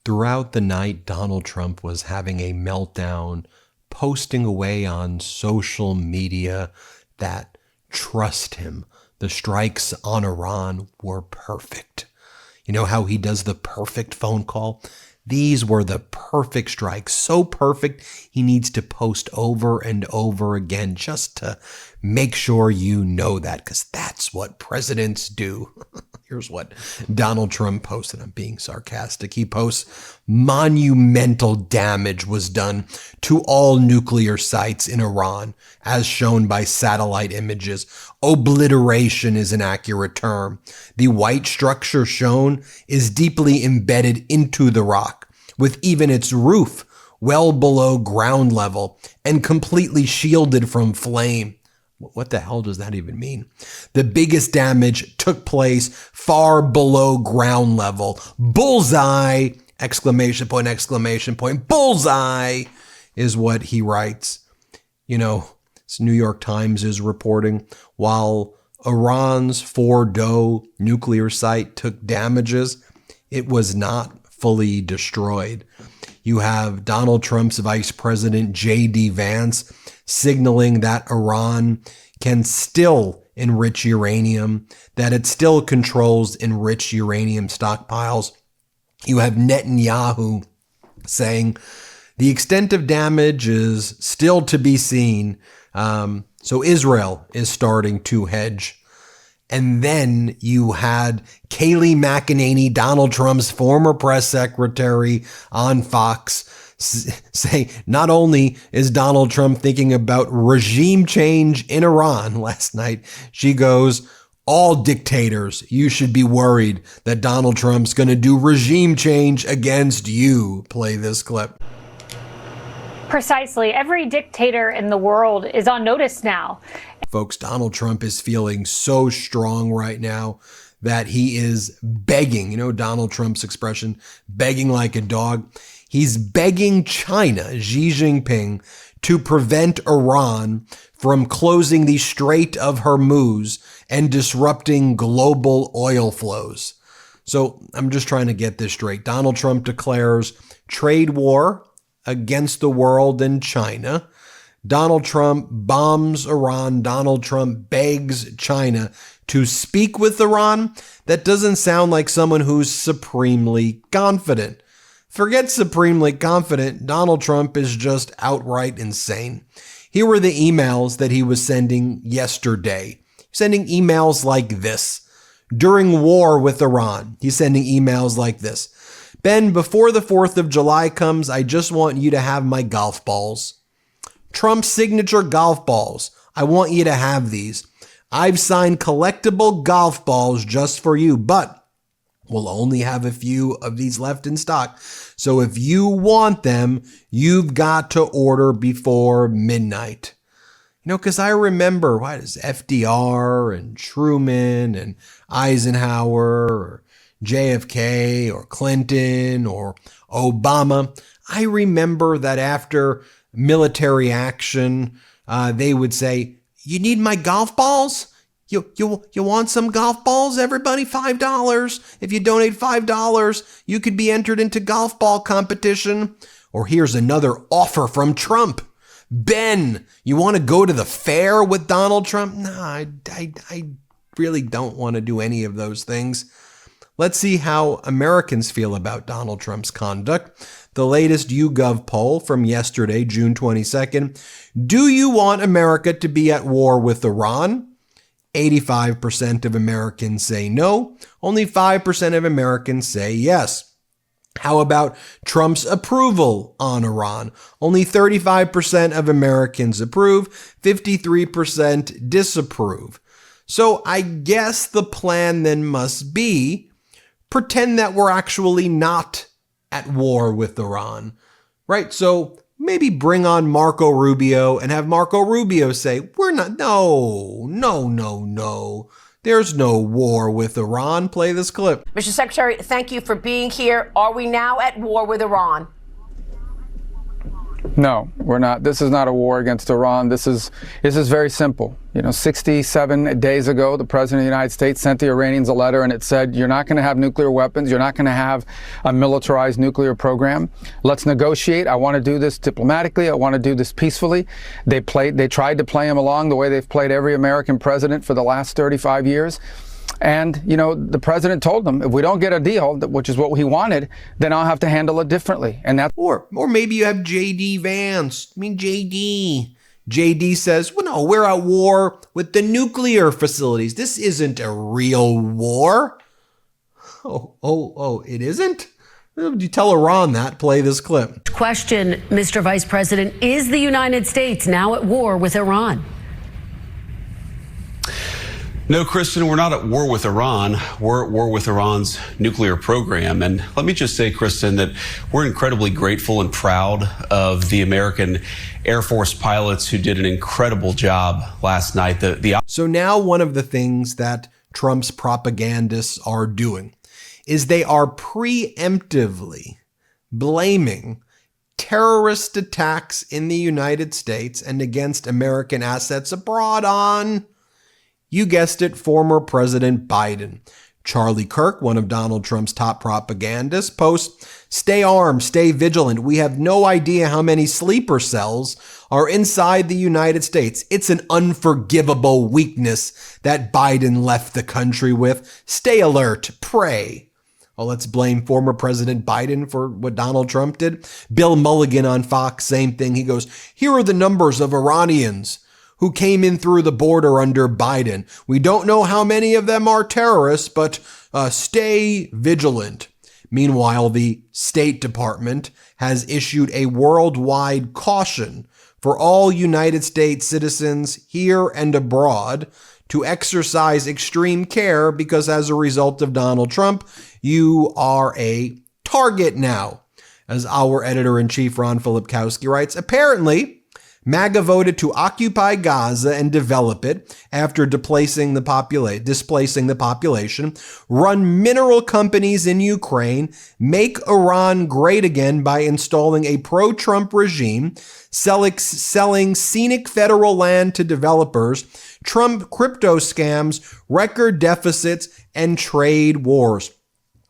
Throughout the night, Donald Trump was having a meltdown, posting away on social media that, trust him, the strikes on Iran were perfect. You know how he does the perfect phone call? These were the perfect strikes, so perfect he needs to post over and over again just to make sure you know that, because that's what presidents do. Here's what Donald Trump posted. I'm being sarcastic. He posts, monumental damage was done to all nuclear sites in Iran, as shown by satellite images. Obliteration is an accurate term. The white structure shown is deeply embedded into the rock, with even its roof well below ground level and completely shielded from flame. What the hell does that even mean? The biggest damage took place far below ground level. Bullseye! Exclamation point, exclamation point. Bullseye is what he writes. You know, this New York Times is reporting, while Iran's Fordow nuclear site took damages, it was not fully destroyed. You have Donald Trump's Vice President J.D. Vance signaling that Iran can still enrich uranium, that it still controls enriched uranium stockpiles. You have Netanyahu saying the extent of damage is still to be seen. So Israel is starting to hedge. And then you had Kayleigh McEnany, Donald Trump's former press secretary, on Fox say not only is Donald Trump thinking about regime change in Iran last night, she goes, all dictators, you should be worried that Donald Trump's going to do regime change against you. Play this clip. Precisely. Every dictator in the world is on notice now. Folks, Donald Trump is feeling so strong right now that he is begging, you know Donald Trump's expression, begging like a dog. He's begging China, Xi Jinping, to prevent Iran from closing the Strait of Hormuz and disrupting global oil flows. So I'm just trying to get this straight. Donald Trump declares trade war against the world and China. Donald Trump bombs Iran. Donald Trump begs China to speak with Iran. That doesn't sound like someone who's supremely confident. Forget supremely confident. Donald Trump is just outright insane. Here were the emails that he was sending yesterday. Sending emails like this. During war with Iran, he's sending emails like this. Ben, before the 4th of July comes, I just want you to have my golf balls. Trump's signature golf balls. I want you to have these. I've signed collectible golf balls just for you, but we'll only have a few of these left in stock. So if you want them, you've got to order before midnight. You know, because I remember, what is FDR and Truman and Eisenhower or JFK or Clinton or Obama. I remember that after military action, they would say, you need my golf balls? You want some golf balls, everybody? $5. If you donate $5, you could be entered into golf ball competition. Or here's another offer from Trump. Ben, you want to go to the fair with Donald Trump? No, I really don't want to do any of those things. Let's see how Americans feel about Donald Trump's conduct. The latest YouGov poll from yesterday, June 22nd. Do you want America to be at war with Iran? 85% of Americans say no. Only 5% of Americans say yes. How about Trump's approval on Iran? Only 35% of Americans approve, 53% disapprove. So I guess the plan then must be pretend that we're actually not at war with Iran, right? So maybe bring on Marco Rubio and have Marco Rubio say, we're not, no. There's no war with Iran. Play this clip. Mr. Secretary, thank you for being here. Are we now at war with Iran? No, we're not. This is not a war against Iran. This is very simple. 67 days ago, the President of the United States sent the Iranians a letter, and it said, you're not going to have nuclear weapons. You're not going to have a militarized nuclear program. Let's negotiate. I want to do this diplomatically. I want to do this peacefully. They tried to play him along the way they've played every American president for the last 35 years. And, the president told them, if we don't get a deal, which is what he wanted, then I'll have to handle it differently. And that's or maybe you have J.D. Vance. JD. JD says, well, no, we're at war with the nuclear facilities. This isn't a real war. Oh, it isn't? Would you tell Iran that? Play this clip. Question, Mr. Vice President, is the United States now at war with Iran? No, Kristen, we're not at war with Iran. We're at war with Iran's nuclear program. And let me just say, Kristen, that we're incredibly grateful and proud of the American Air Force pilots who did an incredible job last night. So now one of the things that Trump's propagandists are doing is they are preemptively blaming terrorist attacks in the United States and against American assets abroad on, you guessed it, former President Biden. Charlie Kirk, one of Donald Trump's top propagandists, posts, stay armed, stay vigilant. We have no idea how many sleeper cells are inside the United States. It's an unforgivable weakness that Biden left the country with. Stay alert, pray. Oh, let's blame former President Biden for what Donald Trump did. Bill Mulligan on Fox, same thing. He goes, here are the numbers of Iranians who came in through the border under Biden. We don't know how many of them are terrorists, but stay vigilant. Meanwhile, the State Department has issued a worldwide caution for all United States citizens here and abroad to exercise extreme care because as a result of Donald Trump, you are a target now. As our editor-in-chief Ron Filipkowski writes, apparently, MAGA voted to occupy Gaza and develop it after displacing the population, run mineral companies in Ukraine, make Iran great again by installing a pro-Trump regime, selling scenic federal land to developers, Trump crypto scams, record deficits, and trade wars.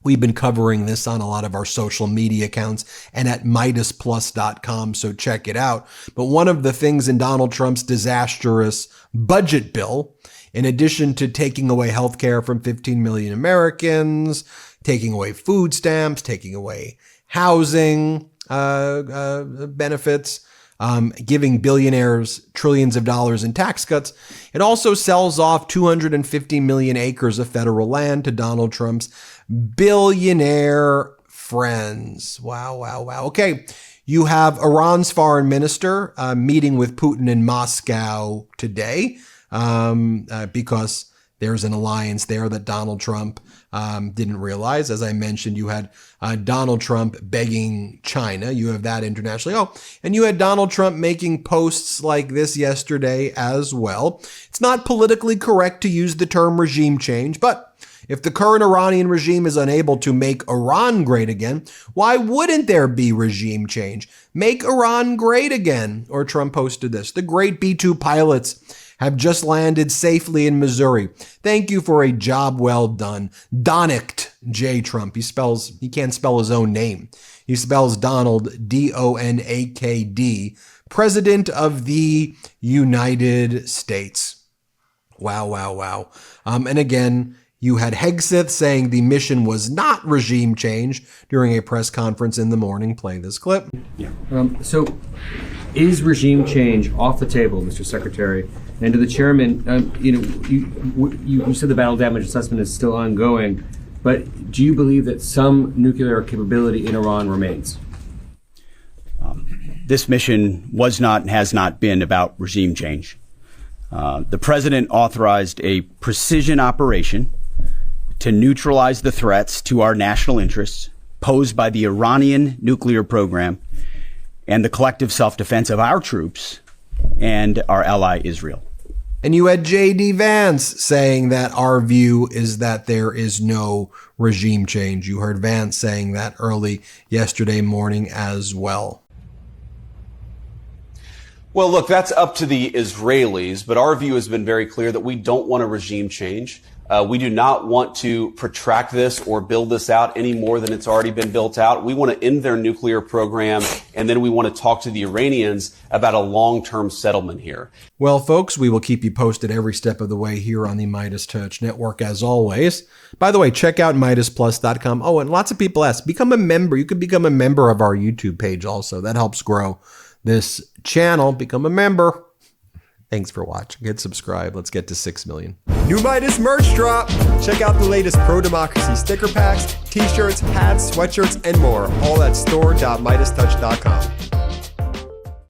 We've been covering this on a lot of our social media accounts and at MeidasPlus.com, so check it out. But one of the things in Donald Trump's disastrous budget bill, in addition to taking away health care from 15 million Americans, taking away food stamps, taking away housing benefits, giving billionaires trillions of dollars in tax cuts, it also sells off 250 million acres of federal land to Donald Trump's billionaire friends. Wow. Okay, you have Iran's foreign minister meeting with Putin in Moscow today because there's an alliance there that Donald Trump didn't realize. As I mentioned, you had Donald Trump begging China. You have that internationally. Oh, and you had Donald Trump making posts like this yesterday as well. It's not politically correct to use the term regime change, but if the current Iranian regime is unable to make Iran great again, why wouldn't there be regime change? Make Iran great again. Or Trump posted this. The great B-2 pilots have just landed safely in Missouri. Thank you for a job well done. Donicked J. Trump. He can't spell his own name. He spells Donald, D-O-N-A-K-D, President of the United States. Wow. And again, you had Hegseth saying the mission was not regime change during a press conference in the morning. Play this clip. Yeah. So is regime change off the table, Mr. Secretary? And to the chairman, you said the battle damage assessment is still ongoing, but do you believe that some nuclear capability in Iran remains? This mission was not and has not been about regime change. The president authorized a precision operation to neutralize the threats to our national interests posed by the Iranian nuclear program and the collective self-defense of our troops and our ally Israel. And you had J.D. Vance saying that our view is that there is no regime change. You heard Vance saying that early yesterday morning as well. Well, look, that's up to the Israelis, but our view has been very clear that we don't want a regime change. We do not want to protract this or build this out any more than it's already been built out. We want to end their nuclear program, and then we want to talk to the Iranians about a long-term settlement here. Well, folks, we will keep you posted every step of the way here on the MeidasTouch Network, as always. By the way, check out MeidasPlus.com. Oh, and lots of people ask, become a member. You can become a member of our YouTube page also. That helps grow this channel. Become a member. Thanks for watching. Hit subscribe. Let's get to 6 million. New Midas merch drop! Check out the latest pro-democracy sticker packs, t-shirts, hats, sweatshirts, and more. All at store.MeidasTouch.com.